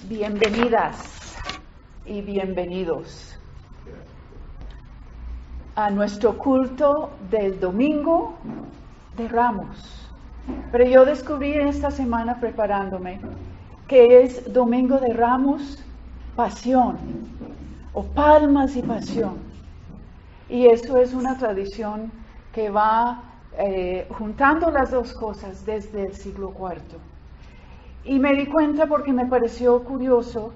Bienvenidas y bienvenidos a nuestro culto del Domingo de Ramos. Pero yo descubrí esta semana preparándome que es Domingo de Ramos, Pasión, o Palmas y Pasión. Y eso es una tradición que va juntando las dos cosas desde el siglo IV. Y me di cuenta porque me pareció curioso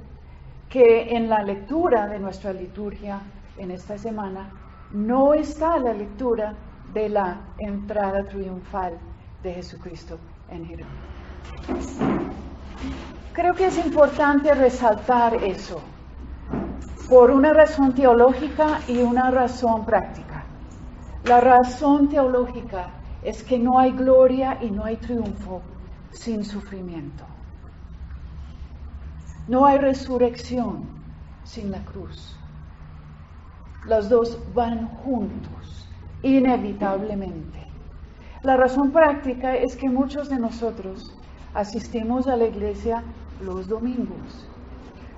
que en la lectura de nuestra liturgia en esta semana no está la lectura de la entrada triunfal de Jesucristo en Jerusalén. Creo que es importante resaltar eso por una razón teológica y una razón práctica. La razón teológica es que no hay gloria y no hay triunfo sin sufrimiento. No hay resurrección sin la cruz. Los dos van juntos, inevitablemente. La razón práctica es que muchos de nosotros asistimos a la iglesia los domingos.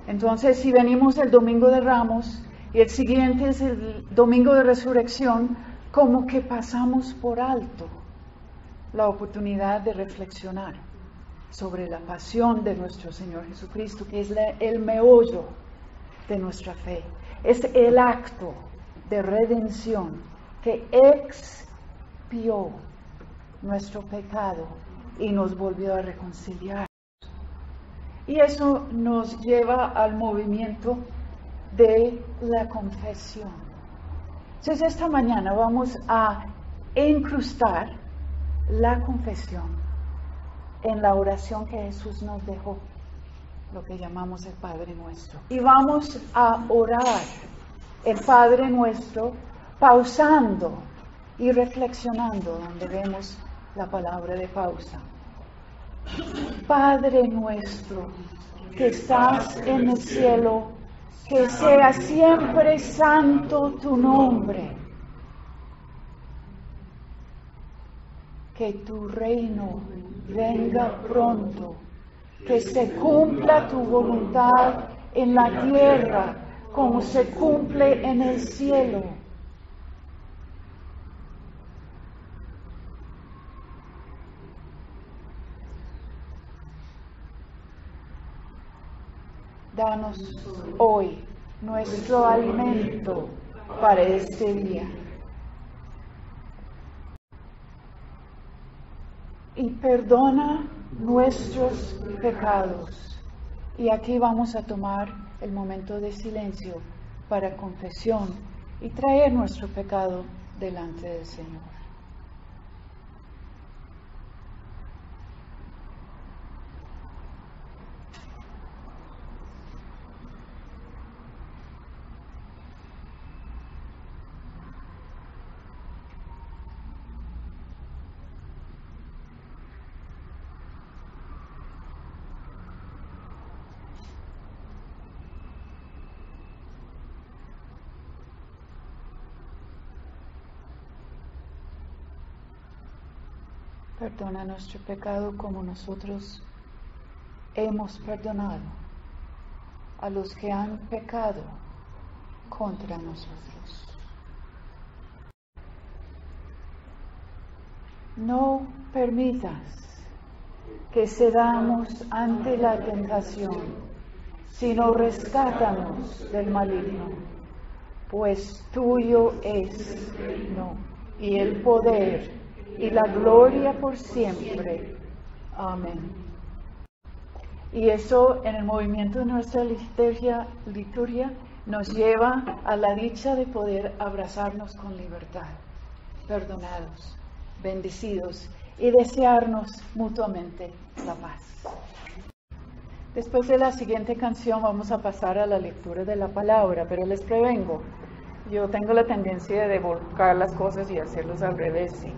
Entonces, si venimos el Domingo de Ramos y el siguiente es el Domingo de Resurrección, como que pasamos por alto la oportunidad de reflexionar sobre la pasión de nuestro Señor Jesucristo, que es el meollo de nuestra fe. Es el acto de redención que expió nuestro pecado y nos volvió a reconciliar. Y eso nos lleva al movimiento de la confesión. Entonces, esta mañana vamos a incrustar la confesión en la oración que Jesús nos dejó, lo que llamamos el Padre Nuestro. Y vamos a orar el Padre Nuestro pausando y reflexionando donde vemos la palabra de pausa. Padre nuestro que estás en el cielo, que sea siempre santo tu nombre. Que tu reino venga pronto, que se cumpla tu voluntad en la tierra como se cumple en el cielo. Danos hoy nuestro alimento para este día. Y perdona nuestros pecados. Y aquí vamos a tomar el momento de silencio para confesión y traer nuestro pecado delante del Señor. Perdona nuestro pecado como nosotros hemos perdonado a los que han pecado contra nosotros. No permitas que cedamos ante la tentación, sino rescátanos del maligno, pues tuyo es el reino y el poder y la gloria por siempre. Amén. Y eso en el movimiento de nuestra liturgia nos lleva a la dicha de poder abrazarnos con libertad, perdonados, bendecidos y desearnos mutuamente la paz. Después de la siguiente canción vamos a pasar a la lectura de la palabra, pero les prevengo, yo tengo la tendencia de volcar las cosas y hacerlos al revés y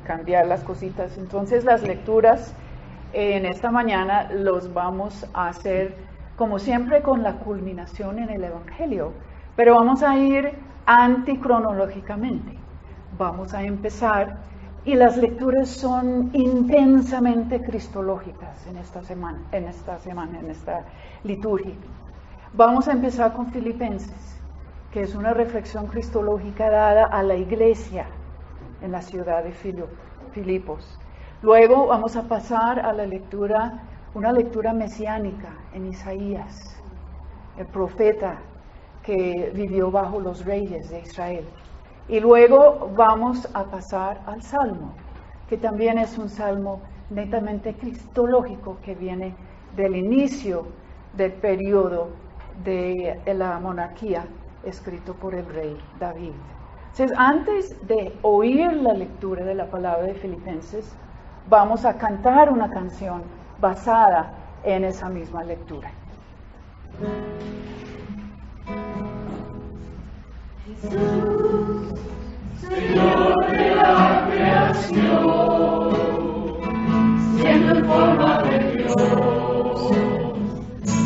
cambiar las cositas. Entonces las lecturas en esta mañana los vamos a hacer como siempre con la culminación en el Evangelio, pero vamos a ir anticronológicamente. Vamos a empezar y las lecturas son intensamente cristológicas en esta liturgia. Vamos a empezar con Filipenses, que es una reflexión cristológica dada a la iglesia en la ciudad de Filipos. Luego vamos a pasar a la lectura, una lectura mesiánica en Isaías, el profeta que vivió bajo los reyes de Israel. Y luego vamos a pasar al Salmo, que también es un salmo netamente cristológico que viene del inicio del periodo de la monarquía escrito por el rey David. Entonces, antes de oír la lectura de la palabra de Filipenses, vamos a cantar una canción basada en esa misma lectura. Jesús, Señor de la creación, siendo en forma de Dios,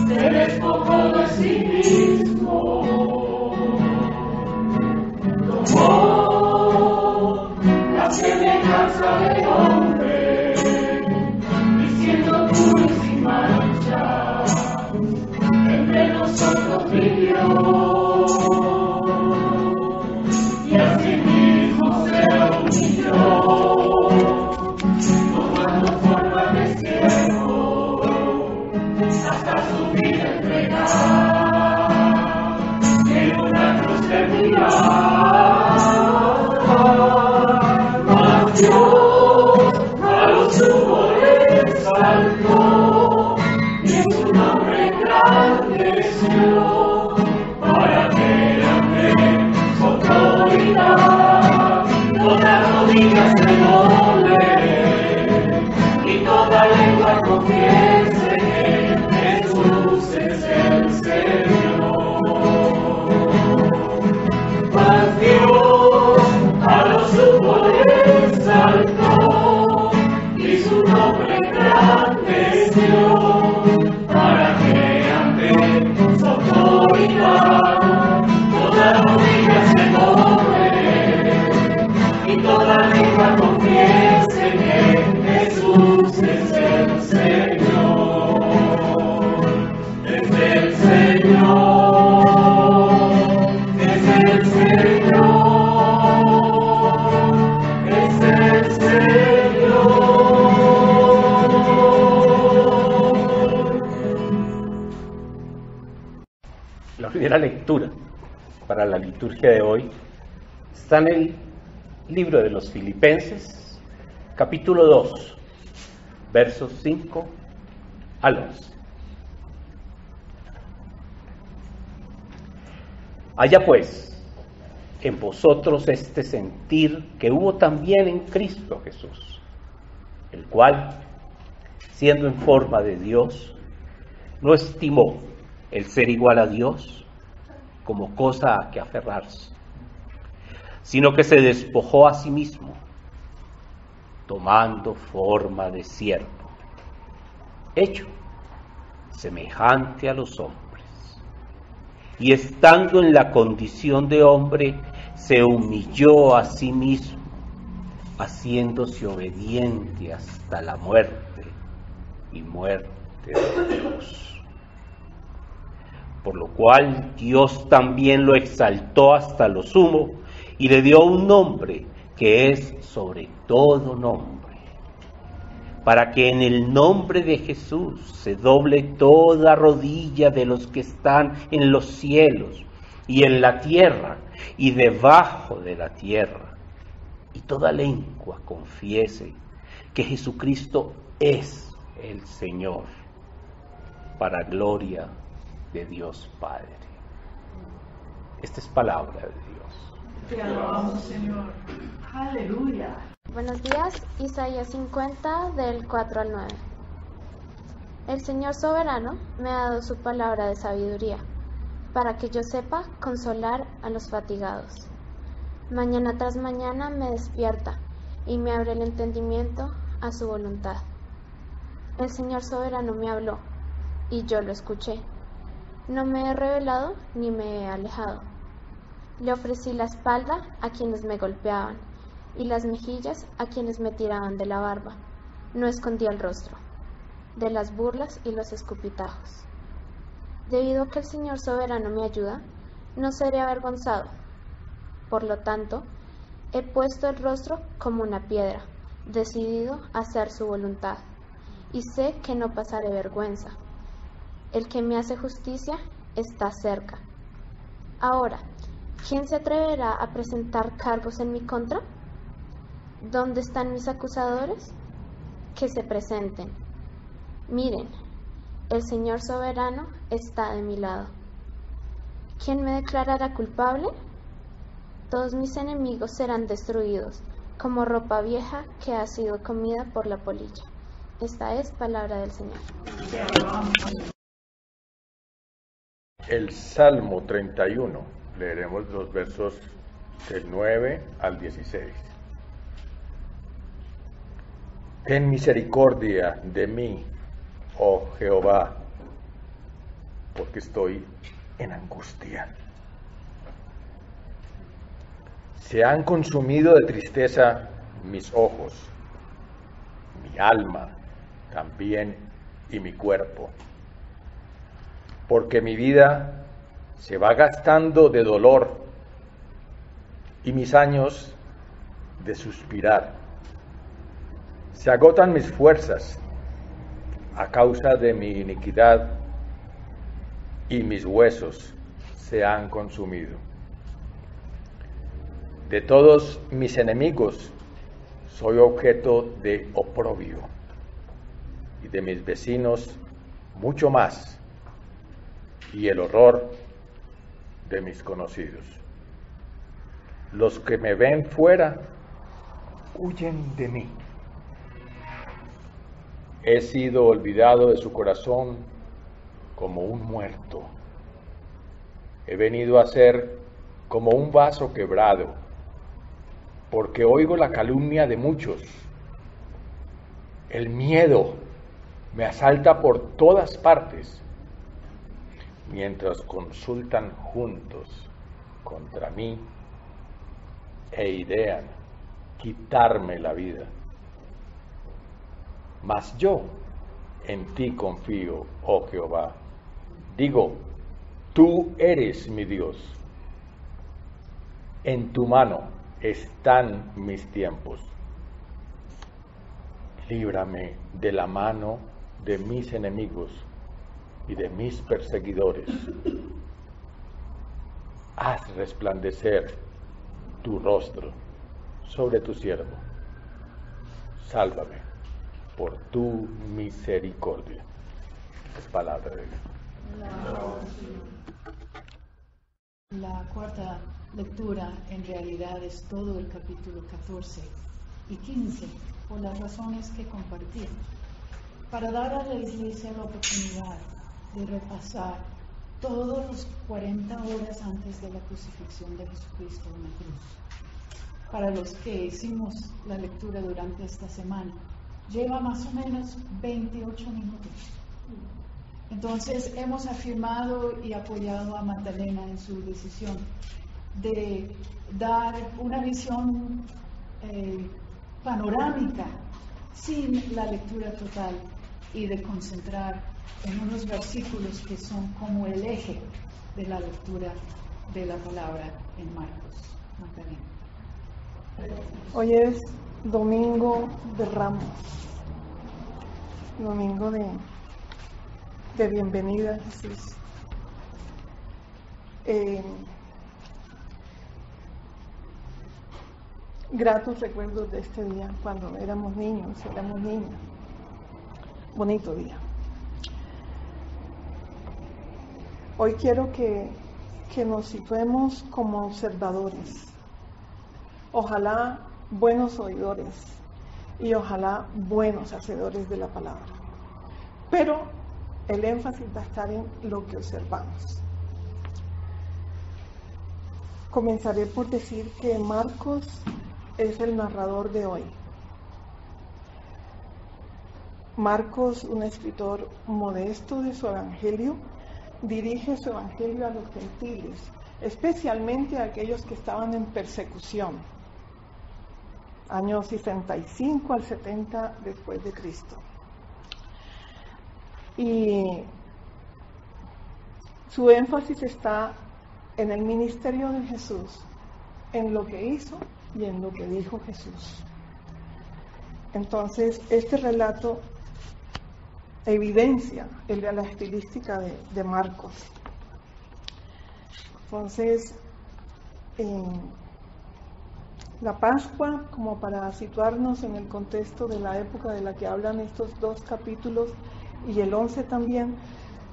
se despojó de sí mismo, tomó la semejanza de hombre, y siendo puro y sin mancha, entre nosotros vivió. Y así mismo se humilló, tomando forma de siervo, hasta su vida entregar, en una cruz terminal. Mas Dios a lo sumo le exaltó, y en su nombre engrandeció, para que ante autoridad toda rodilla se doble y toda lengua confiese que Jesús es el Señor. Mas Dios a lo sumo le exaltó y su nombre engrandeció, para que ante su autoridad toda rodilla se doble y toda lengua confiese que Jesús es el Señor. Es el Señor, es el Señor, es el Señor. La primera lectura para la liturgia de hoy está en el libro de los Filipenses, capítulo 2, versos 5 al 11. Haya pues en vosotros este sentir que hubo también en Cristo Jesús, el cual, siendo en forma de Dios, no estimó el ser igual a Dios como cosa a que aferrarse, sino que se despojó a sí mismo, tomando forma de siervo, hecho semejante a los hombres, y estando en la condición de hombre, se humilló a sí mismo, haciéndose obediente hasta la muerte y muerte de cruz. Por lo cual Dios también lo exaltó hasta lo sumo y le dio un nombre que es sobre todo nombre, para que en el nombre de Jesús se doble toda rodilla de los que están en los cielos y en la tierra y debajo de la tierra, y toda lengua confiese que Jesucristo es el Señor, para gloria de Dios Padre. Esta es palabra de Dios. Te alabamos, Señor. Aleluya. Buenos días, Isaías 50 del 4 al 9. El Señor soberano me ha dado su palabra de sabiduría, para que yo sepa consolar a los fatigados. Mañana tras mañana me despierta y me abre el entendimiento a su voluntad. El Señor soberano me habló, y yo lo escuché. No me he revelado ni me he alejado. Le ofrecí la espalda a quienes me golpeaban, y las mejillas a quienes me tiraban de la barba. No escondí el rostro de las burlas y los escupitajos. Debido a que el Señor soberano me ayuda, no seré avergonzado. Por lo tanto, he puesto el rostro como una piedra, decidido a hacer su voluntad, y sé que no pasaré vergüenza. El que me hace justicia está cerca. Ahora, ¿quién se atreverá a presentar cargos en mi contra? ¿Dónde están mis acusadores? Que se presenten. Miren, el Señor soberano está de mi lado. ¿Quién me declarará culpable? Todos mis enemigos serán destruidos, como ropa vieja que ha sido comida por la polilla. Esta es palabra del Señor. El Salmo 31, leeremos los versos del 9 al 16. Ten misericordia de mí, oh Jehová, porque estoy en angustia. Se han consumido de tristeza mis ojos, mi alma también y mi cuerpo, porque mi vida se va gastando de dolor y mis años de suspirar. Se agotan mis fuerzas a causa de mi iniquidad y mis huesos se han consumido. De todos mis enemigos soy objeto de oprobio y de mis vecinos mucho más, y el horror de mis conocidos. Los que me ven fuera huyen de mí. He sido olvidado de su corazón como un muerto. He venido a ser como un vaso quebrado, porque oigo la calumnia de muchos. El miedo me asalta por todas partes, mientras consultan juntos contra mí e idean quitarme la vida. Mas yo en ti confío, oh Jehová. Digo, tú eres mi Dios. En tu mano están mis tiempos. Líbrame de la mano de mis enemigos y de mis perseguidores. Haz resplandecer tu rostro sobre tu siervo. Sálvame por tu misericordia. Es palabra de Dios. La cuarta lectura en realidad es todo el capítulo 14 y 15, por las razones que compartí, para dar a la Iglesia la oportunidad de repasar todos los 40 horas antes de la crucifixión de Jesucristo en la cruz. Para los que hicimos la lectura durante esta semana, lleva más o menos 28 minutos. Entonces hemos afirmado y apoyado a Magdalena en su decisión de dar una visión panorámica sin la lectura total y de concentrar en unos versículos que son como el eje de la lectura de la palabra en Marcos. Magdalena. Hoy es Domingo de Ramos, domingo de bienvenida a Jesús. Gratos recuerdos de este día cuando éramos niños, bonito día. Hoy quiero que nos situemos como observadores, ojalá buenos oidores y ojalá buenos hacedores de la palabra. Pero el énfasis va a estar en lo que observamos. Comenzaré por decir que Marcos es el narrador de hoy. Marcos, un escritor modesto de su evangelio, dirige su evangelio a los gentiles, especialmente a aquellos que estaban en persecución, años 65 al 70 después de Cristo. Y su énfasis está en el ministerio de Jesús, en lo que hizo y en lo que dijo Jesús. Entonces, este relato evidencia la estilística de Marcos. Entonces, la Pascua, como para situarnos en el contexto de la época de la que hablan estos dos capítulos y el 11 también,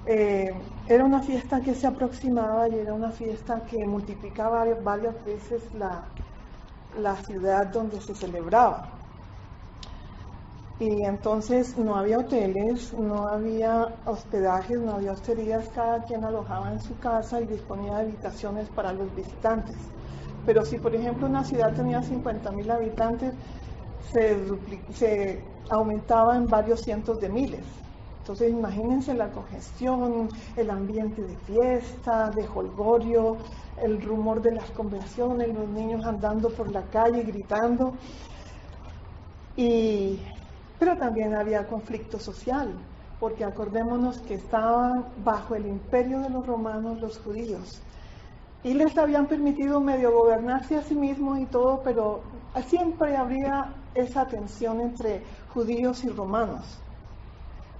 era una fiesta que se aproximaba y era una fiesta que multiplicaba varias veces la ciudad donde se celebraba. Y entonces no había hoteles, no había hospedajes, no había hosterías, cada quien alojaba en su casa y disponía de habitaciones para los visitantes. Pero si por ejemplo una ciudad tenía 50.000 habitantes, se aumentaba en varios cientos de miles. Entonces imagínense la congestión, el ambiente de fiesta, de jolgorio, el rumor de las conversaciones, los niños andando por la calle gritando. Pero también había conflicto social, porque acordémonos que estaban bajo el imperio de los romanos los judíos, y les habían permitido medio gobernarse a sí mismos y todo, pero siempre habría esa tensión entre judíos y romanos,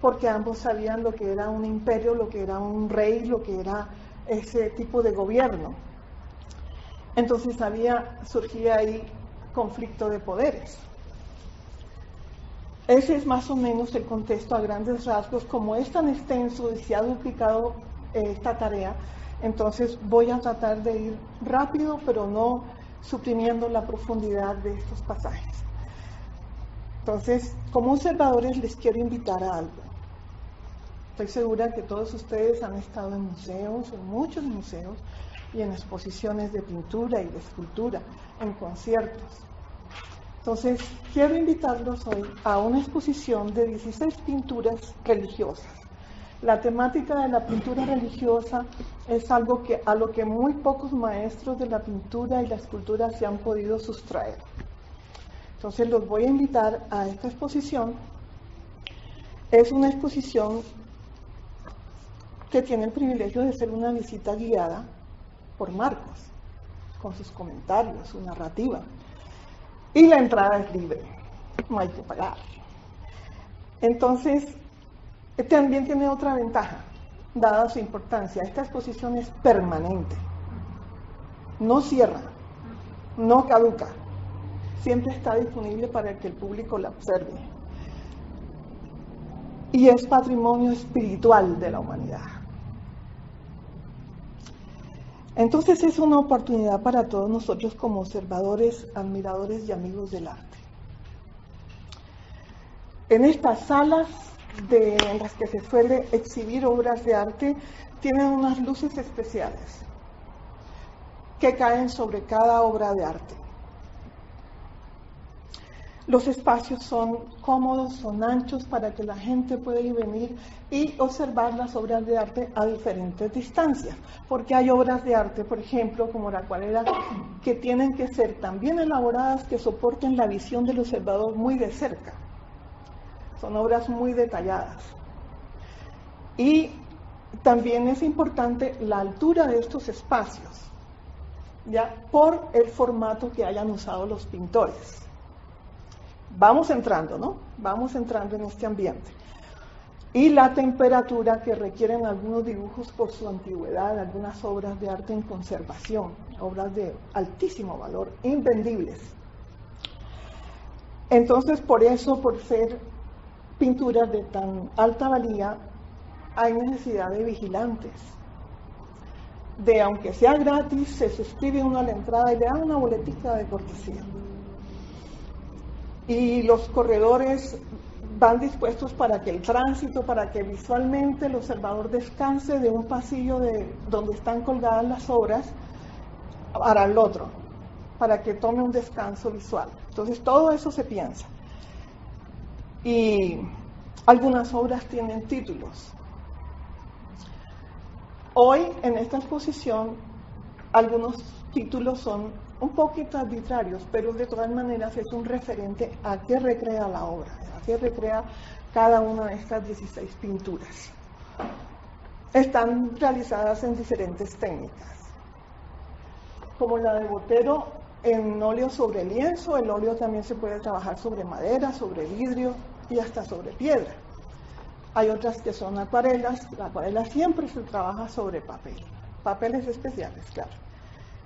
porque ambos sabían lo que era un imperio, lo que era un rey, lo que era ese tipo de gobierno. Entonces surgía ahí conflicto de poderes. Ese es más o menos el contexto a grandes rasgos. Como es tan extenso y se ha duplicado esta tarea, entonces voy a tratar de ir rápido, pero no suprimiendo la profundidad de estos pasajes. Entonces, como observadores les quiero invitar a algo. Estoy segura que todos ustedes han estado en museos, en muchos museos, y en exposiciones de pintura y de escultura, en conciertos. Entonces, quiero invitarlos hoy a una exposición de 16 pinturas religiosas. La temática de la pintura religiosa es algo a lo que muy pocos maestros de la pintura y la escultura se han podido sustraer. Entonces, los voy a invitar a esta exposición. Es una exposición que tiene el privilegio de ser una visita guiada por Marcos, con sus comentarios, su narrativa. Y la entrada es libre, no hay que pagar. Entonces, también tiene otra ventaja, dada su importancia. Esta exposición es permanente, no cierra, no caduca, siempre está disponible para que el público la observe. Y es patrimonio espiritual de la humanidad. Entonces es una oportunidad para todos nosotros como observadores, admiradores y amigos del arte. En estas salas en las que se suele exhibir obras de arte, tienen unas luces especiales que caen sobre cada obra de arte. Los espacios son cómodos, son anchos para que la gente pueda ir venir y observar las obras de arte a diferentes distancias, porque hay obras de arte, por ejemplo, como la acuarela, que tienen que ser tan bien elaboradas que soporten la visión del observador muy de cerca. Son obras muy detalladas. Y también es importante la altura de estos espacios, ya por el formato que hayan usado los pintores. Vamos entrando, ¿no? Vamos entrando en este ambiente. Y la temperatura que requieren algunos dibujos por su antigüedad, algunas obras de arte en conservación, obras de altísimo valor, invendibles. Entonces, por eso, por ser pinturas de tan alta valía, hay necesidad de vigilantes. Aunque sea gratis, se suscribe uno a la entrada y le dan una boletica de cortesía. Y los corredores van dispuestos para que el tránsito, para que visualmente el observador descanse de un pasillo donde están colgadas las obras para el otro, para que tome un descanso visual. Entonces todo eso se piensa. Y algunas obras tienen títulos. Hoy en esta exposición algunos títulos son un poquito arbitrarios, pero de todas maneras es un referente a qué recrea la obra, a qué recrea cada una de estas 16 pinturas. Están realizadas en diferentes técnicas, como la de Botero en óleo sobre lienzo. El óleo también se puede trabajar sobre madera, sobre vidrio y hasta sobre piedra. Hay otras que son acuarelas. La acuarela siempre se trabaja sobre papel, papeles especiales, claro.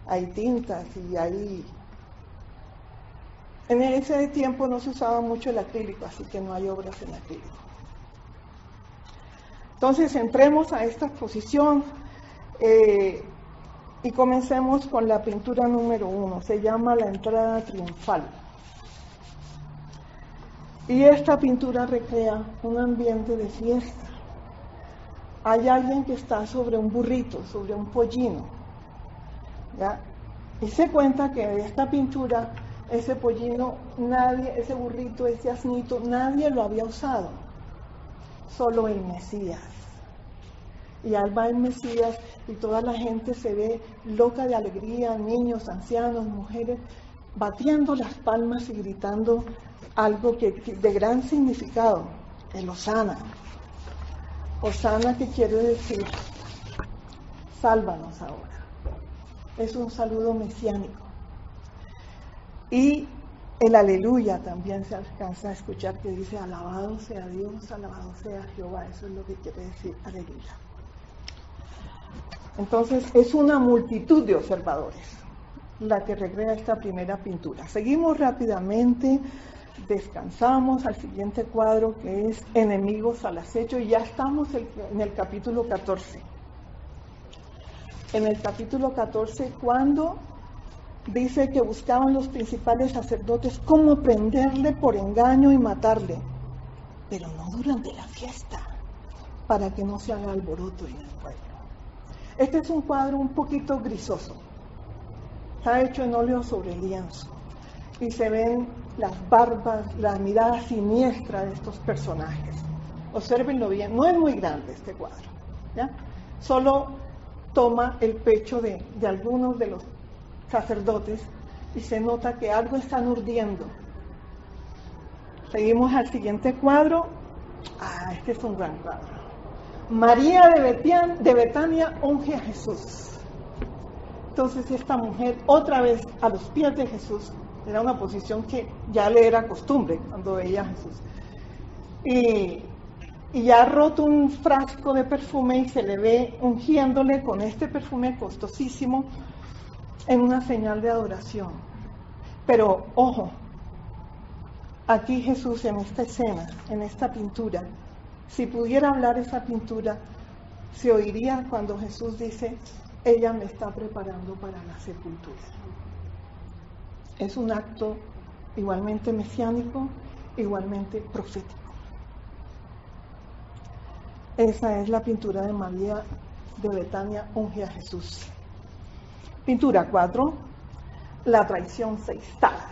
Hay tintas y hay... En ese tiempo no se usaba mucho el acrílico, así que no hay obras en acrílico. Entonces entremos a esta exposición y comencemos con la pintura número 1. Se llama La entrada triunfal. Y esta pintura recrea un ambiente de fiesta. Hay alguien que está sobre un burrito, sobre un pollino, ¿ya? Y se cuenta que de esta pintura, ese pollino, nadie, ese burrito, ese asnito, nadie lo había usado, solo el Mesías. Y ahí va el Mesías y toda la gente se ve loca de alegría, niños, ancianos, mujeres, batiendo las palmas y gritando algo de gran significado, el Hosana. Hosana, que quiere decir, sálvanos ahora. Es un saludo mesiánico. Y el aleluya también se alcanza a escuchar, que dice, alabado sea Dios, alabado sea Jehová. Eso es lo que quiere decir aleluya. Entonces es una multitud de observadores la que recrea esta primera pintura. Seguimos rápidamente, descansamos al siguiente cuadro, que es Enemigos al acecho, y ya estamos en el capítulo 14. En el capítulo 14, cuando dice que buscaban los principales sacerdotes cómo prenderle por engaño y matarle, pero no durante la fiesta, para que no se haga alboroto en el pueblo. Este es un cuadro un poquito grisoso. Está hecho en óleo sobre lienzo. Y se ven las barbas, la mirada siniestra de estos personajes. Obsérvenlo bien. No es muy grande este cuadro, ¿ya? Solo toma el pecho de algunos de los sacerdotes y se nota que algo están urdiendo. Seguimos al siguiente cuadro. Este es un gran cuadro. María de Betania unge a Jesús. Entonces esta mujer, otra vez a los pies de Jesús, era una posición que ya le era costumbre cuando veía a Jesús. Y ya ha roto un frasco de perfume y se le ve ungiéndole con este perfume costosísimo en una señal de adoración. Pero ojo, aquí Jesús en esta escena, en esta pintura, si pudiera hablar esa pintura, se oiría cuando Jesús dice, ella me está preparando para la sepultura. Es un acto igualmente mesiánico, igualmente profético. Esa es la pintura de María de Betania unge a Jesús. Pintura 4, la traición se instala.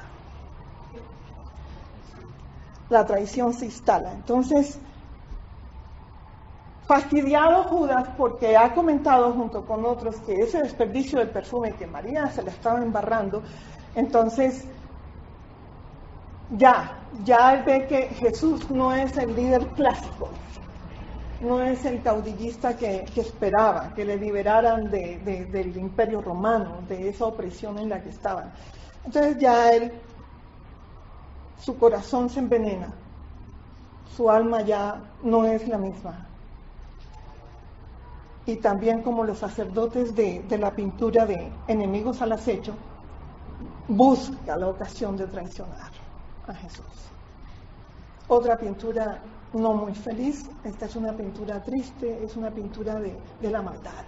La traición se instala. Entonces, fastidiado Judas porque ha comentado junto con otros que ese desperdicio del perfume que María se le estaba embarrando, entonces ya él ve que Jesús no es el líder clásico, no es el caudillista que esperaba, que le liberaran del imperio romano, de esa opresión en la que estaban. Entonces ya su corazón se envenena, su alma ya no es la misma. Y también como los sacerdotes de la pintura de Enemigos al acecho, busca la ocasión de traicionar a Jesús. Otra pintura no muy feliz, esta es una pintura triste, es una pintura de la maldad.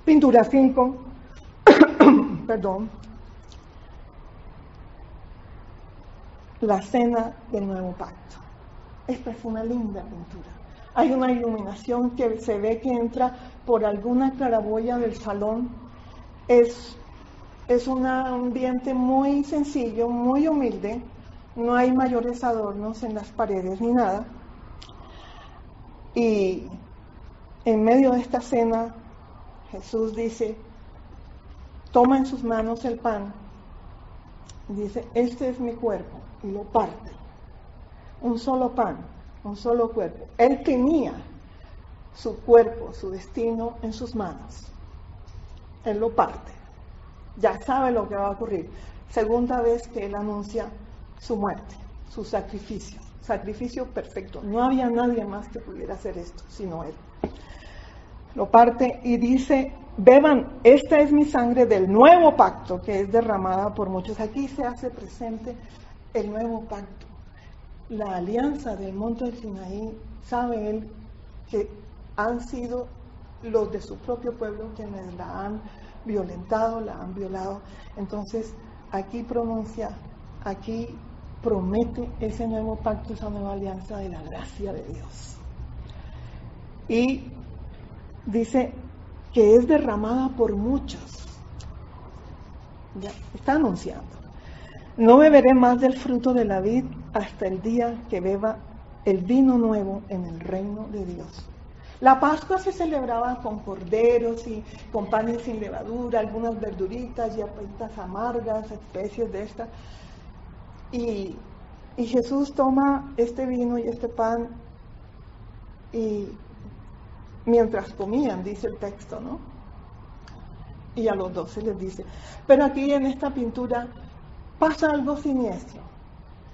Pintura 5, perdón. la cena del nuevo pacto. Esta es una linda pintura. Hay una iluminación que se ve que entra por alguna claraboya del salón. Es un ambiente muy sencillo, muy humilde. No hay mayores adornos en las paredes ni nada. Y en medio de esta cena, Jesús dice, toma en sus manos el pan, dice, este es mi cuerpo, y lo parte. Un solo pan, un solo cuerpo. Él tenía su cuerpo, su destino en sus manos. Él lo parte. Ya sabe lo que va a ocurrir. Segunda vez que él anuncia su muerte, su sacrificio. Sacrificio perfecto. No había nadie más que pudiera hacer esto, sino él. Lo parte y dice, beban, esta es mi sangre del nuevo pacto que es derramada por muchos. Aquí se hace presente el nuevo pacto. La alianza del monte del Sinaí, sabe él que han sido los de su propio pueblo quienes la han violentado, la han violado. Entonces aquí pronuncia, aquí promete ese nuevo pacto, esa nueva alianza de la gracia de Dios. Y dice que es derramada por muchos. Ya está anunciando. No beberé más del fruto de la vid hasta el día que beba el vino nuevo en el reino de Dios. La Pascua se celebraba con corderos y con panes sin levadura, algunas verduritas, hierbitas amargas, especies de estas. Y Jesús toma este vino y este pan y mientras comían, dice el texto, ¿no? Y a los 12 les dice, pero aquí en esta pintura pasa algo siniestro.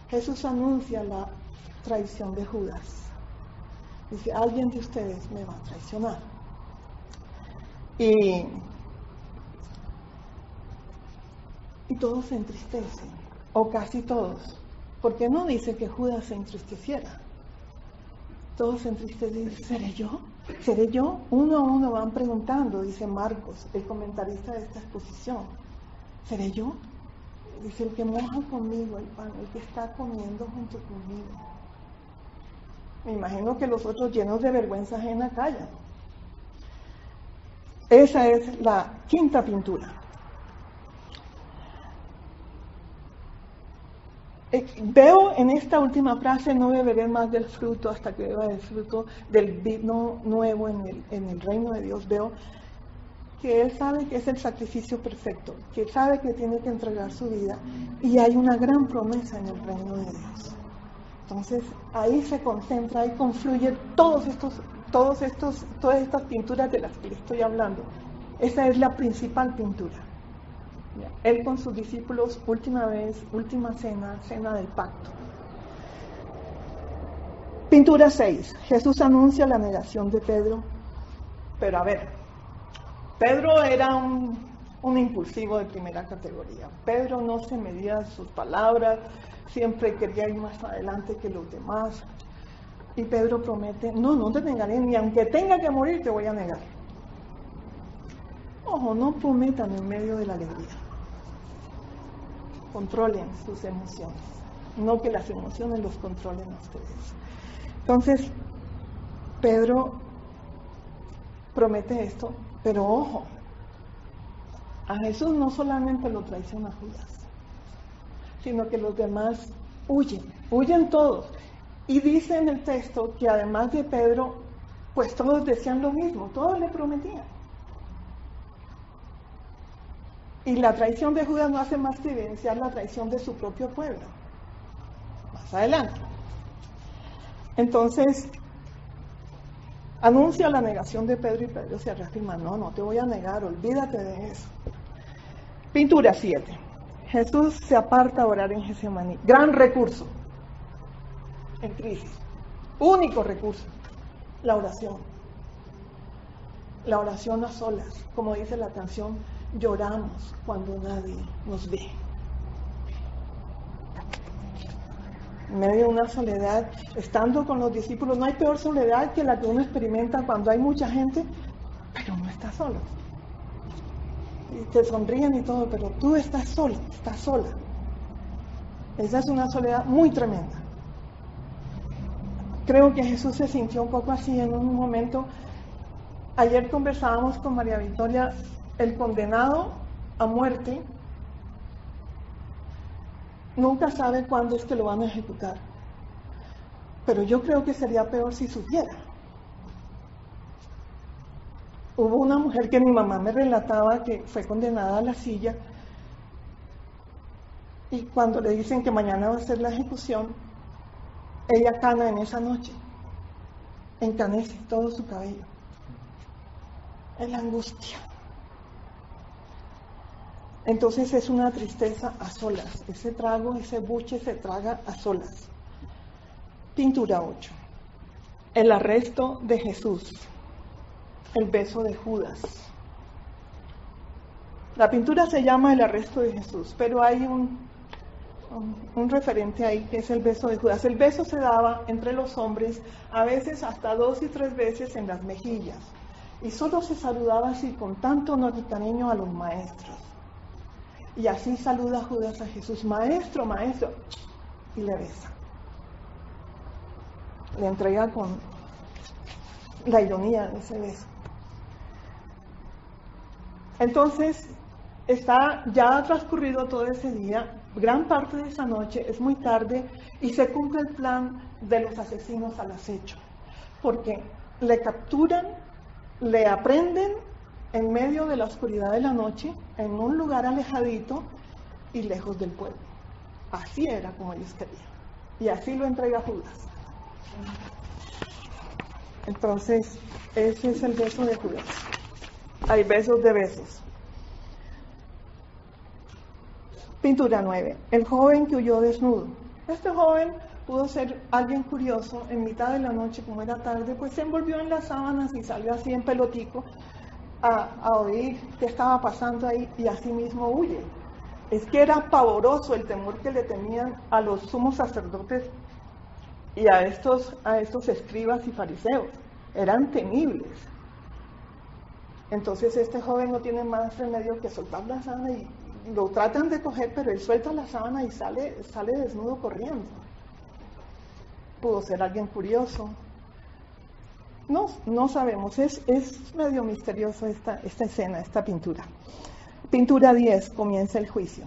Jesús anuncia la traición de Judas. Dice, alguien de ustedes me va a traicionar. Y todos se entristecen, o casi todos, porque no dice que Judas se entristeciera. Todos se entristecen y dicen, ¿seré yo? ¿Seré yo? Uno a uno van preguntando, dice Marcos, el comentarista de esta exposición. ¿Seré yo? Dice, el que moja conmigo el pan, el que está comiendo junto conmigo. Me imagino que los otros, llenos de vergüenza ajena, callan. Esa es la quinta pintura. Veo en esta última frase, no beberé más del fruto hasta que beba el fruto del vino nuevo en el reino de Dios. Veo que él sabe que es el sacrificio perfecto, que sabe que tiene que entregar su vida y hay una gran promesa en el reino de Dios. Entonces ahí se concentra, ahí confluye todas estas pinturas de las que le estoy hablando. Esa es la principal pintura. Él con sus discípulos, última vez, última cena, cena del pacto. Pintura 6. Jesús anuncia la negación de Pedro. Pero a ver, Pedro era un impulsivo de primera categoría. Pedro no se medía sus palabras, siempre quería ir más adelante que los demás. Y Pedro promete, no te negaré, ni aunque tenga que morir te voy a negar. Ojo, no prometan en medio de la alegría. Controlen sus emociones, no que las emociones los controlen a ustedes. Entonces, Pedro promete esto, pero ojo, a Jesús no solamente lo traiciona Judas, sino que los demás huyen todos. Y dice en el texto que además de Pedro, pues todos decían lo mismo, todos le prometían. Y la traición de Judas no hace más que evidenciar la traición de su propio pueblo. Más adelante. Entonces, anuncia la negación de Pedro y Pedro se reafirma, no te voy a negar, olvídate de eso. Pintura 7. Jesús se aparta a orar en Getsemaní. Gran recurso en crisis. Único recurso, la oración. La oración a solas, como dice la canción, lloramos cuando nadie nos ve. En medio de una soledad, estando con los discípulos, no hay peor soledad que la que uno experimenta cuando hay mucha gente, pero no estás solo. Y te sonríen y todo, pero tú estás solo, estás sola. Esa es una soledad muy tremenda. Creo que Jesús se sintió un poco así en un momento. Ayer conversábamos con María Victoria, el condenado a muerte nunca sabe cuándo es que lo van a ejecutar. Pero yo creo que sería peor si supiera. Hubo una mujer que mi mamá me relataba que fue condenada a la silla, y cuando le dicen que mañana va a ser la ejecución, ella cana en esa noche, encanece todo su cabello. Es la angustia. Entonces es una tristeza a solas. Ese trago, ese buche se traga a solas. Pintura 8. El arresto de Jesús. El beso de Judas. La pintura se llama El arresto de Jesús, pero hay un referente ahí que es el beso de Judas. El beso se daba entre los hombres, a veces hasta 2 y 3 veces en las mejillas, y solo se saludaba así con tanto honor y cariño a los maestros. Y así saluda Judas a Jesús: maestro, maestro, y le besa. Le entrega con la ironía de ese beso. Entonces, ya ha transcurrido todo ese día, gran parte de esa noche, es muy tarde, y se cumple el plan de los asesinos al acecho, porque le capturan, le aprenden en medio de la oscuridad de la noche, en un lugar alejadito y lejos del pueblo. Así era como ellos querían, y así lo entrega Judas. Entonces, ese es el beso de Judas. Hay besos de besos. Pintura 9. El joven que huyó desnudo. Este joven pudo ser alguien curioso. En mitad de la noche, como era tarde, pues se envolvió en las sábanas y salió así en pelotico a oír qué estaba pasando ahí, y así mismo huye. Es que era pavoroso el temor que le tenían a los sumos sacerdotes y a estos escribas y fariseos. Eran temibles. Entonces este joven no tiene más remedio que soltar la sábana, y lo tratan de coger, pero él suelta la sábana y sale desnudo corriendo. Pudo ser alguien curioso. No sabemos, es medio misterioso esta escena, esta pintura. Pintura 10, comienza el juicio.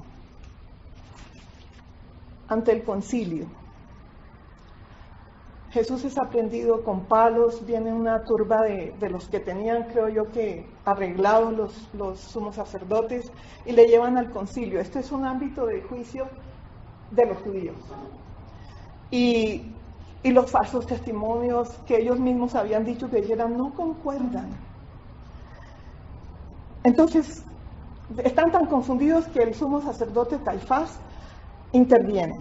Ante el concilio. Jesús es aprehendido con palos, viene una turba de los que tenían, creo yo, que arreglados los sumos sacerdotes, y le llevan al concilio. Este es un ámbito de juicio de los judíos. Y los falsos testimonios que ellos mismos habían dicho que dijeran no concuerdan. Entonces, están tan confundidos que el sumo sacerdote Caifás interviene.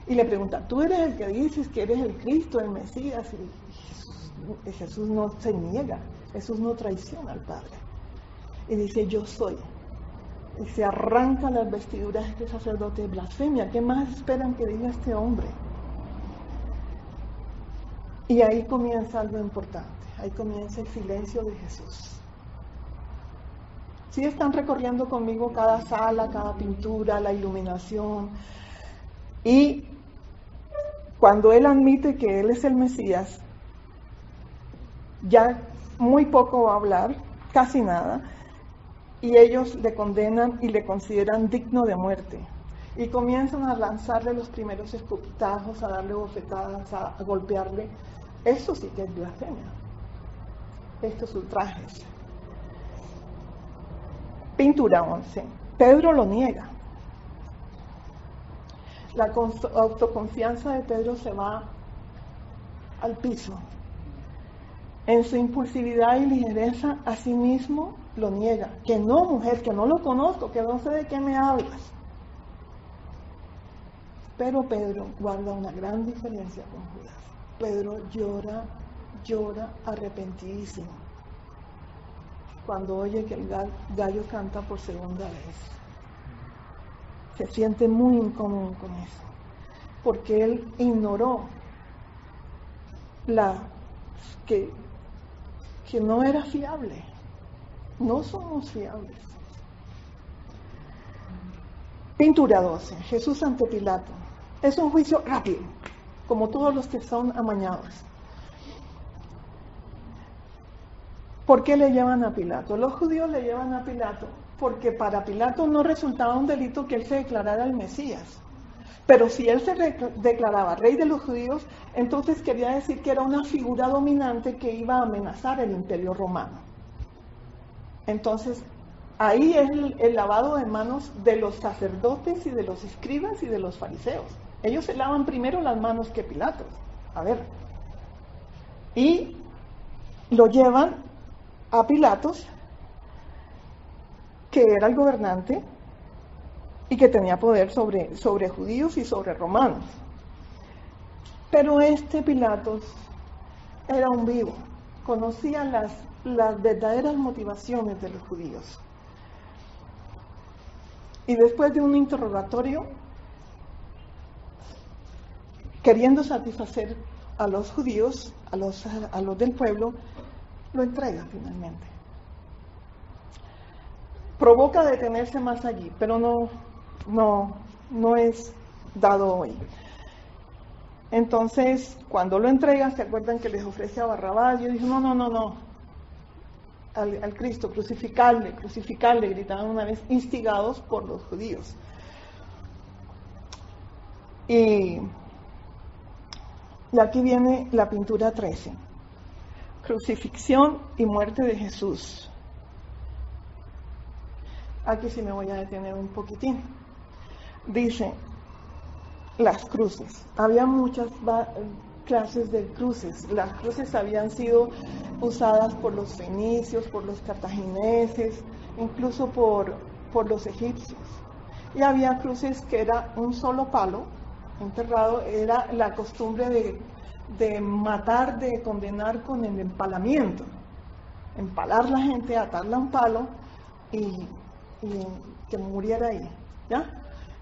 Y le pregunta: ¿tú eres el que dices que eres el Cristo, el Mesías? Y Jesús no se niega, Jesús no traiciona al Padre. Y dice: yo soy. Y se arranca las vestiduras de este sacerdote. Blasfemia, ¿qué más esperan que diga este hombre? Y ahí comienza algo importante, ahí comienza el silencio de Jesús. Sí están recorriendo conmigo cada sala, cada pintura, la iluminación, y cuando él admite que él es el Mesías, ya muy poco va a hablar, casi nada, y ellos le condenan y le consideran digno de muerte. Y comienzan a lanzarle los primeros escupitajos, a darle bofetadas, a golpearle. Esto sí que es blasfemia. Estos ultrajes. Pintura 11. Pedro lo niega. La autoconfianza de Pedro se va al piso. En su impulsividad y ligereza, a sí mismo lo niega. Que no, mujer, que no lo conozco, que no sé de qué me hablas. Pero Pedro guarda una gran diferencia con Judas. Pedro llora arrepentidísimo cuando oye que el gallo canta por segunda vez. Se siente muy incómodo con eso, porque él ignoró que no era fiable. No somos fiables. Pintura 12. Jesús ante Pilato. Es un juicio rápido, como todos los que son amañados. ¿Por qué le llevan a Pilato? Los judíos le llevan a Pilato porque para Pilato no resultaba un delito que él se declarara el Mesías. Pero si él se declaraba rey de los judíos, entonces quería decir que era una figura dominante que iba a amenazar el imperio romano. Entonces, ahí es el lavado de manos de los sacerdotes y de los escribas y de los fariseos. Ellos se lavan primero las manos que Pilato. A ver. Y lo llevan a Pilatos, que era el gobernante y que tenía poder sobre judíos y sobre romanos. Pero este Pilatos era un vivo, conocía las verdaderas motivaciones de los judíos. Y después de un interrogatorio, queriendo satisfacer a los judíos, a los del pueblo, lo entrega finalmente. Provoca detenerse más allí, pero no es dado hoy. Entonces, cuando lo entrega, ¿se acuerdan que les ofrece a Barrabás? Yo dije, no, al Cristo, crucificarle, gritaban una vez, instigados por los judíos. Y aquí viene la pintura 13, crucifixión y muerte de Jesús. Aquí sí me voy a detener un poquitín. Dice, las cruces. Había muchas clases de cruces. Las cruces habían sido usadas por los fenicios, por los cartagineses, incluso por los egipcios. Y había cruces que era un solo palo enterrado. Era la costumbre de matar, de condenar con el empalamiento. Empalar la gente, atarla a un palo y que muriera ahí, ¿ya?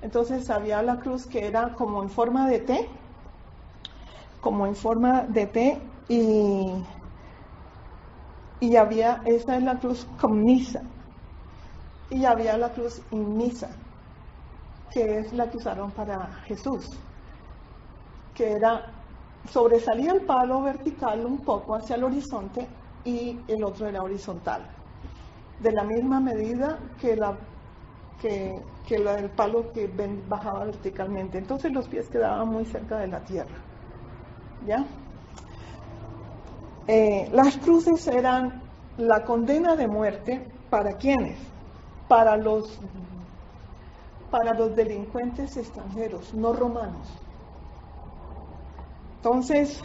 Entonces había la cruz que era como en forma de T, y había, esa es la cruz commisa, y había la cruz immisa, que es la que usaron para Jesús, que era, sobresalía el palo vertical un poco hacia el horizonte y el otro era horizontal, de la misma medida que la del palo que bajaba verticalmente. Entonces los pies quedaban muy cerca de la tierra, ¿ya? Las cruces eran la condena de muerte, ¿para quiénes? Para los delincuentes extranjeros, no romanos. Entonces,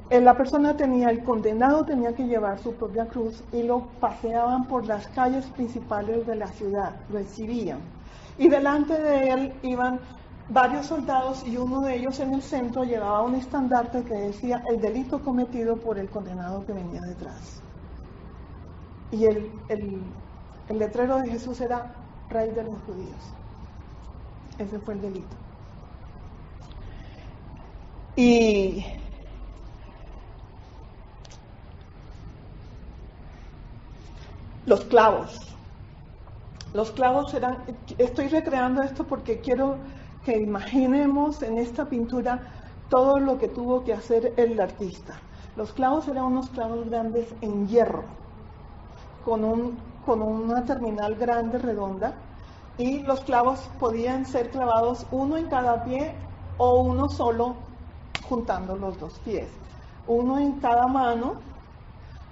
la persona el condenado tenía que llevar su propia cruz y lo paseaban por las calles principales de la ciudad, lo exhibían. Y delante de él iban varios soldados y uno de ellos en el centro llevaba un estandarte que decía el delito cometido por el condenado que venía detrás. Y el letrero de Jesús era Rey de los Judíos. Ese fue el delito. Y los clavos eran, estoy recreando esto porque quiero que imaginemos en esta pintura todo lo que tuvo que hacer el artista. Los clavos eran unos clavos grandes en hierro, con una terminal grande, redonda, y los clavos podían ser clavados uno en cada pie o uno solo juntando los dos pies, uno en cada mano,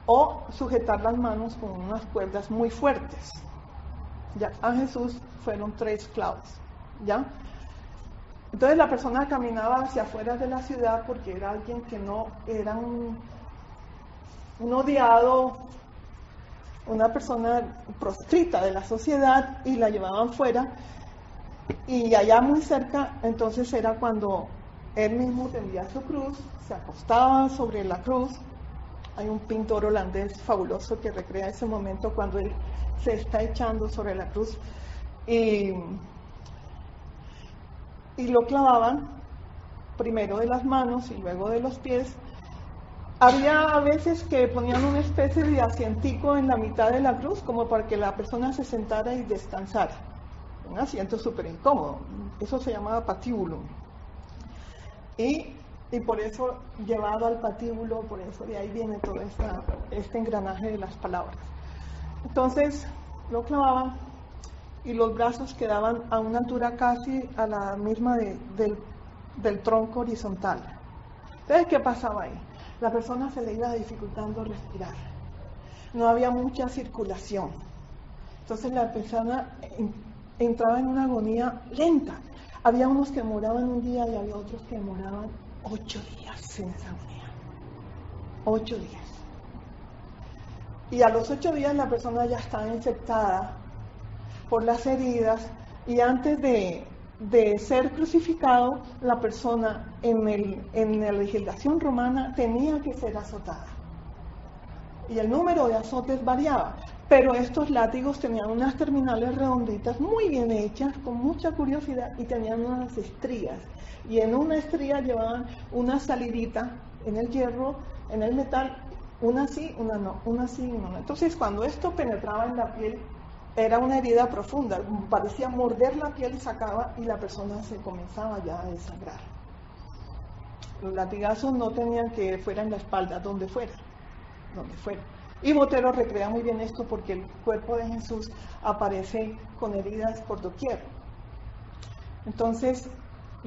o sujetar las manos con unas cuerdas muy fuertes. Ya a Jesús fueron 3 clavos, ¿ya? Entonces la persona caminaba hacia afuera de la ciudad porque era alguien que no era un odiado, una persona proscrita de la sociedad, y la llevaban fuera, y allá muy cerca entonces era cuando él mismo tendía su cruz, se acostaba sobre la cruz. Hay un pintor holandés fabuloso que recrea ese momento cuando él se está echando sobre la cruz y lo clavaban primero de las manos y luego de los pies. Había a veces que ponían una especie de asientico en la mitad de la cruz como para que la persona se sentara y descansara. un asiento súper incómodo. Eso se llamaba patíbulo. Y por eso, llevado al patíbulo, por eso de ahí viene todo este engranaje de las palabras. Entonces, lo clavaban y los brazos quedaban a una altura casi a la misma del tronco horizontal. Entonces, ¿qué pasaba ahí? La persona se le iba dificultando respirar. No había mucha circulación. Entonces la persona entraba en una agonía lenta. Había unos que demoraban un día y había otros que demoraban 8 días en esa agonía. 8 días. Y a los 8 días la persona ya estaba infectada por las heridas y antes de ser crucificado, la persona en la legislación romana tenía que ser azotada. Y el número de azotes variaba, pero estos látigos tenían unas terminales redonditas muy bien hechas, con mucha curiosidad, y tenían unas estrías. Y en una estría llevaban una salidita en el hierro, en el metal, una sí, una no, una sí, una no. Entonces, cuando esto penetraba en la piel, era una herida profunda, parecía morder la piel y sacaba, y la persona se comenzaba ya a desangrar. Los latigazos no tenían que fuera en la espalda, donde fuera. Y Botero recrea muy bien esto porque el cuerpo de Jesús aparece con heridas por doquier. Entonces,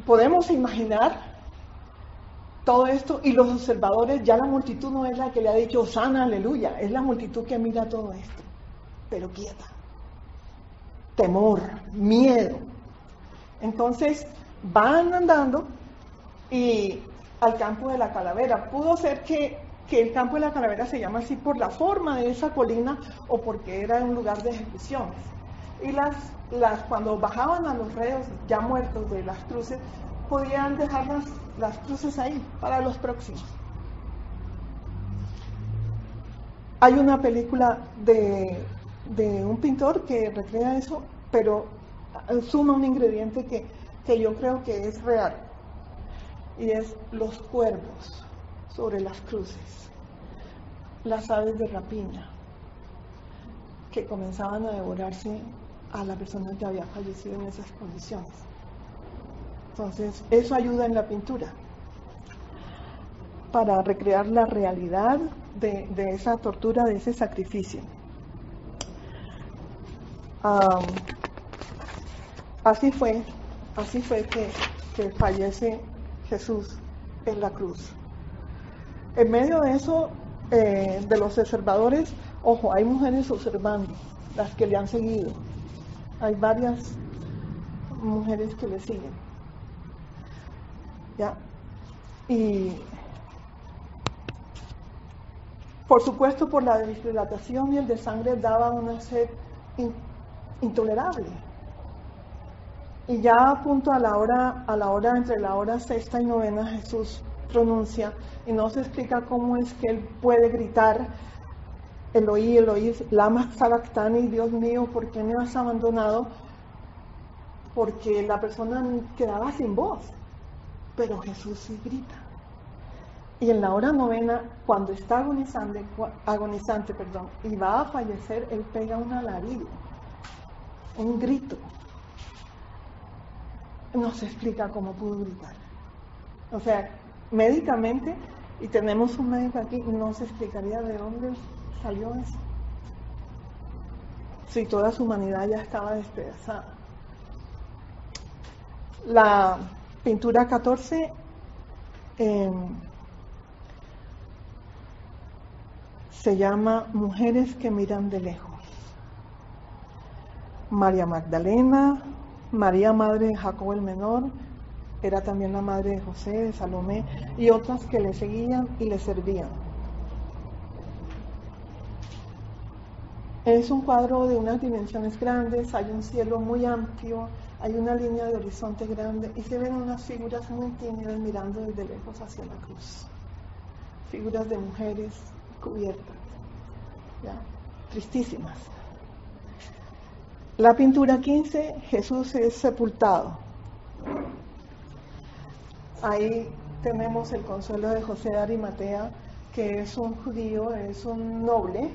podemos imaginar todo esto, y los observadores, ya la multitud no es la que le ha dicho Hosana, aleluya, es la multitud que mira todo esto, pero quieta. Temor, miedo. Entonces, van andando y al campo de la calavera. Pudo ser que el campo de la calavera se llama así por la forma de esa colina o porque era un lugar de ejecuciones. Y cuando bajaban a los reos ya muertos de las cruces, podían dejar las cruces ahí para los próximos. Hay una película de un pintor que recrea eso, pero suma un ingrediente que yo creo que es real, y es los cuervos sobre las cruces, las aves de rapiña que comenzaban a devorarse a la persona que había fallecido en esas condiciones. Entonces, eso ayuda en la pintura para recrear la realidad de esa tortura, de ese sacrificio. Así fue que fallece Jesús en la cruz. En medio de eso, de los observadores, ojo, hay mujeres observando, las que le han seguido. Hay varias mujeres que le siguen. ¿Ya? Y por supuesto, por la deshidratación y el de sangre daba una sed intolerable. Y ya a punto entre la hora sexta y novena, Jesús pronuncia, y no se explica cómo es que él puede gritar, Eloí, Eloí, lama sabactani, Dios mío, ¿por qué me has abandonado? Porque la persona quedaba sin voz, pero Jesús sí grita. Y en la hora novena, cuando está agonizante, y va a fallecer, él pega un alarido, un grito. No se explica cómo pudo gritar. O sea, médicamente, y tenemos un médico aquí, no se explicaría de dónde salió eso. Si toda su humanidad ya estaba despedazada. La pintura 14 se llama Mujeres que miran de lejos. María Magdalena, María, madre de Jacobo el Menor, era también la madre de José, de Salomé, y otras que le seguían y le servían. Es un cuadro de unas dimensiones grandes, hay un cielo muy amplio, hay una línea de horizonte grande, y se ven unas figuras muy tímidas mirando desde lejos hacia la cruz. Figuras de mujeres cubiertas, ¿ya? Tristísimas. La pintura 15, Jesús es sepultado. Ahí tenemos el consuelo de José de Arimatea, que es un judío, es un noble,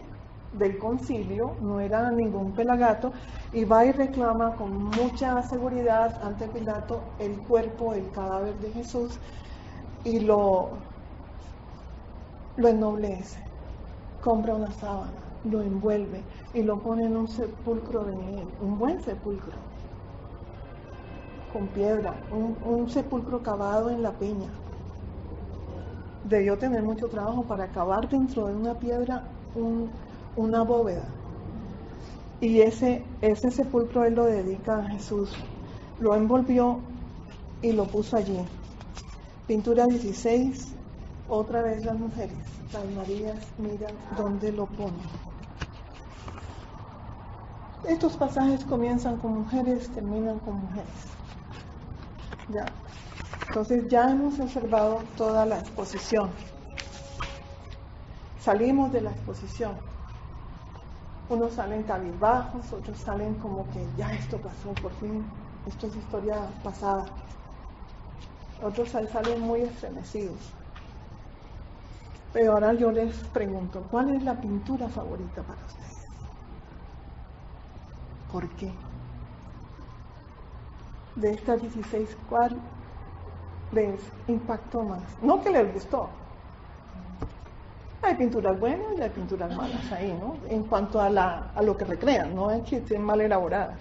del concilio, no era ningún pelagato, y va y reclama con mucha seguridad ante Pilato el cuerpo, el cadáver de Jesús, y lo ennoblece, compra una sábana, lo envuelve y lo pone en un sepulcro de nieve, un buen sepulcro, con piedra, un sepulcro cavado en la peña. Debió tener mucho trabajo para cavar dentro de una piedra una bóveda. Y ese sepulcro él lo dedica a Jesús. Lo envolvió y lo puso allí. Pintura 16, otra vez las mujeres, las Marías, miran dónde lo ponen. Estos pasajes comienzan con mujeres, terminan con mujeres. Ya. Entonces ya hemos observado toda la exposición. Salimos de la exposición. Unos salen cabizbajos, otros salen como que ya esto pasó, por fin, esto es historia pasada. Otros salen muy estremecidos. Pero ahora yo les pregunto, ¿cuál es la pintura favorita para ustedes? ¿Por qué? De estas 16, ¿cuál les impactó más? No que les gustó. Hay pinturas buenas y hay pinturas malas ahí, ¿no? En cuanto a lo que recrean, no es que estén mal elaboradas.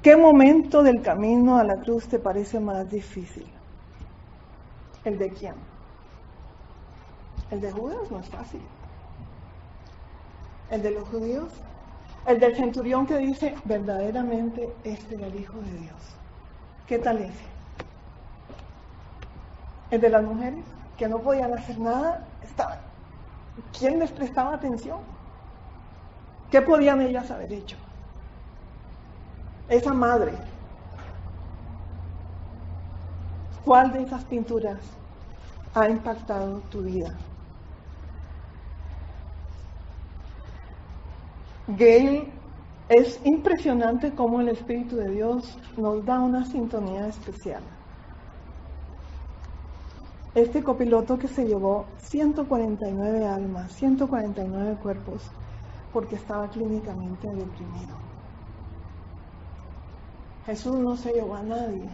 ¿Qué momento del camino a la cruz te parece más difícil? ¿El de quién? El de Judas no es fácil. ¿El de los judíos? El del centurión que dice, verdaderamente este era el Hijo de Dios. ¿Qué tal ese? El de las mujeres, que no podían hacer nada, estaban. ¿Quién les prestaba atención? ¿Qué podían ellas haber hecho? Esa madre. ¿Cuál de esas pinturas ha impactado tu vida? Gail, es impresionante cómo el Espíritu de Dios nos da una sintonía especial. Este copiloto que se llevó 149 almas, 149 cuerpos, porque estaba clínicamente deprimido. Jesús no se llevó a nadie.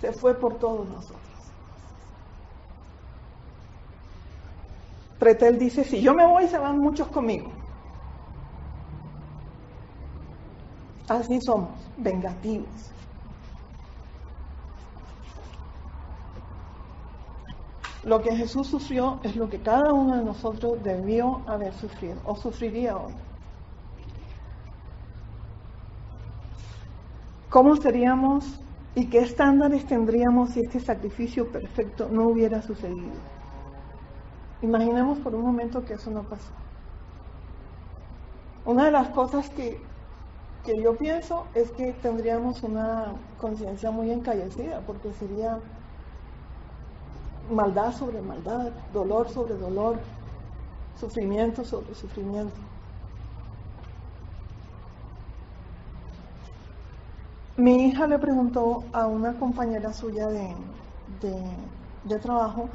Se fue por todos nosotros. Pretel dice, si yo me voy, se van muchos conmigo. Así somos, vengativos. Lo que Jesús sufrió es lo que cada uno de nosotros debió haber sufrido, o sufriría hoy. ¿Cómo seríamos y qué estándares tendríamos si este sacrificio perfecto no hubiera sucedido? Imaginemos por un momento que eso no pasó. Una de las cosas que yo pienso es que tendríamos una conciencia muy encallecida, porque sería maldad sobre maldad, dolor sobre dolor, sufrimiento sobre sufrimiento. Mi hija le preguntó a una compañera suya de trabajo,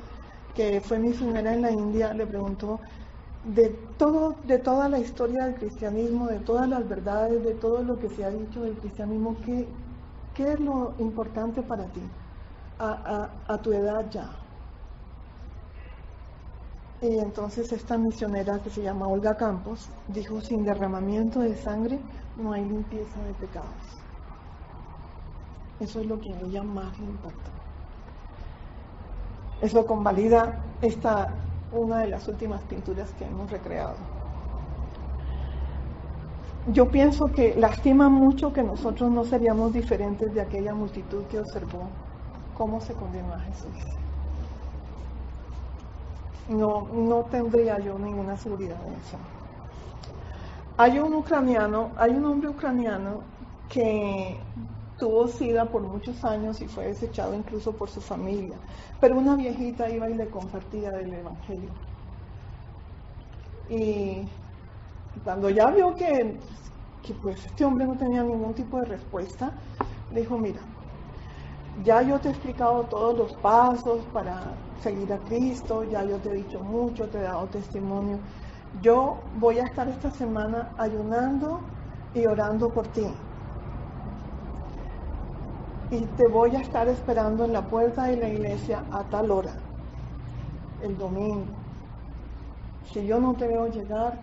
que fue misionera en la India, le preguntó de toda la historia del cristianismo, de todas las verdades, de todo lo que se ha dicho del cristianismo, ¿qué es lo importante para ti a tu edad ya? Y entonces esta misionera, que se llama Olga Campos, dijo, sin derramamiento de sangre no hay limpieza de pecados. Eso es lo que a ella más le impactó. Eso convalida una de las últimas pinturas que hemos recreado. Yo pienso que lastima mucho que nosotros no seríamos diferentes de aquella multitud que observó cómo se condenó a Jesús. No tendría yo ninguna seguridad de eso. Hay un hombre ucraniano que tuvo SIDA por muchos años y fue desechado incluso por su familia, pero una viejita iba y le compartía del Evangelio. Y cuando ya vio que pues este hombre no tenía ningún tipo de respuesta, le dijo, mira, Ya yo te he explicado todos los pasos para seguir a Cristo, ya yo te he dicho mucho, te he dado testimonio. Yo voy a estar esta semana ayunando y orando por ti. Y te voy a estar esperando en la puerta de la iglesia a tal hora, el domingo. Si yo no te veo llegar,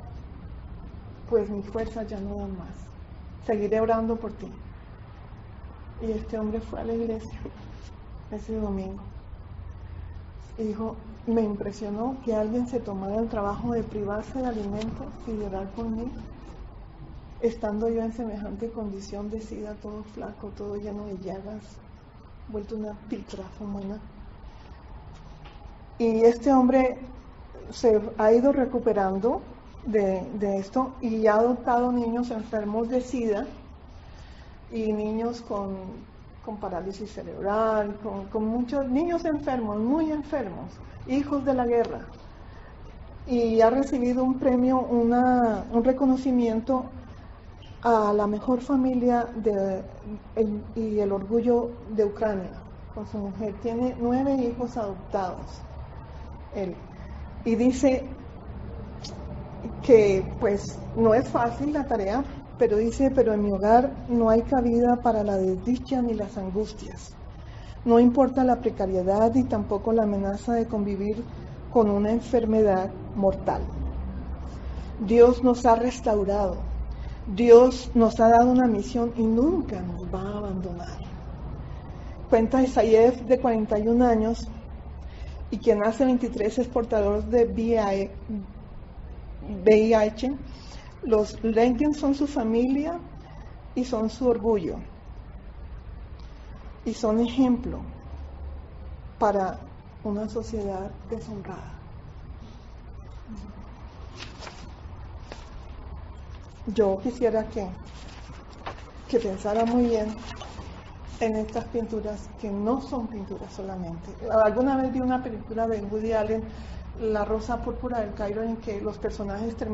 pues mis fuerzas ya no dan más. Seguiré orando por ti. Y este hombre fue a la iglesia ese domingo. Y dijo, me impresionó que alguien se tomara el trabajo de privarse de alimentos y de orar por mí, estando yo en semejante condición de sida, todo flaco, todo lleno de llagas, vuelto una piltrafa humana. Y este hombre se ha ido recuperando de esto y ha adoptado niños enfermos de sida y niños con parálisis cerebral, con muchos niños enfermos, muy enfermos, hijos de la guerra. Y ha recibido un premio, un reconocimiento a la mejor familia y el orgullo de Ucrania con su mujer. Tiene 9 hijos adoptados él. Y dice que pues no es fácil la tarea, pero dice, pero en mi hogar no hay cabida para la desdicha ni las angustias. No importa la precariedad y tampoco la amenaza de convivir con una enfermedad mortal. Dios nos ha restaurado. Dios nos ha dado una misión y nunca nos va a abandonar. Cuenta Isaías, de 41 años, y quien hace 23 es portador de VIH. Los Lenken son su familia y son su orgullo. Y son ejemplo para una sociedad deshonrada. Yo quisiera que pensara muy bien en estas pinturas, que no son pinturas solamente. Alguna vez vi una película de Woody Allen, La Rosa Púrpura del Cairo, en que los personajes terminan